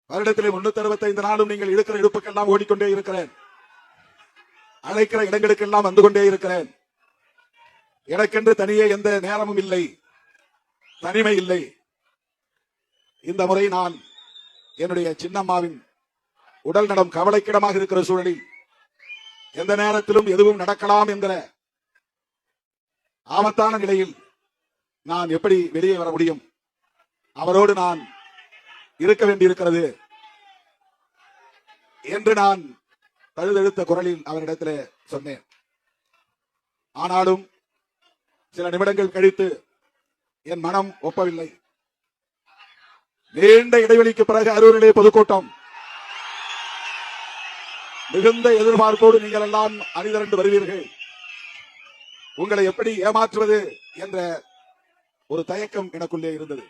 வருடத்திலே 365 நாளும் நீங்கள் இருக்கிற இடுப்புக்கெல்லாம் ஓடிக்கொண்டே இருக்கிறேன். அழைக்கிற இடங்களுக்கெல்லாம் வந்து கொண்டே இருக்கிறேன். எனக்கென்று தனியே எந்த நேரமும் இல்லை, தனிமை இல்லை. இந்த முறை நான் என்னுடைய சின்னம்மாவின் உடல் நலம் கவலைக்கிடமாக இருக்கிற சூழலில் எந்த நேரத்திலும் எதுவும் நடக்கலாம் என்கிற ஆபத்தான நிலையில் நான் எப்படி வெளியே வர முடியும்? அவரோடு நான் இருக்க வேண்டியிருக்கிறது என்று நான் தழுதழுத்த குரலில் அவரிடத்தில் சொன்னேன். ஆனாலும் சில நிமிடங்கள் கழித்து என் மனம் ஒப்பவில்லை. நீண்ட இடைவெளிக்கு பிறகு அரூரிலே பொதுக்கூட்டம். மிகுந்த எதிர்பார்ப்போடு நீங்கள் எல்லாம் அணிதிரண்டு வருவீர்கள். உங்களை எப்படி ஏமாற்றுவது என்ற ஒரு தயக்கம் எனக்குள்ளே இருந்தது.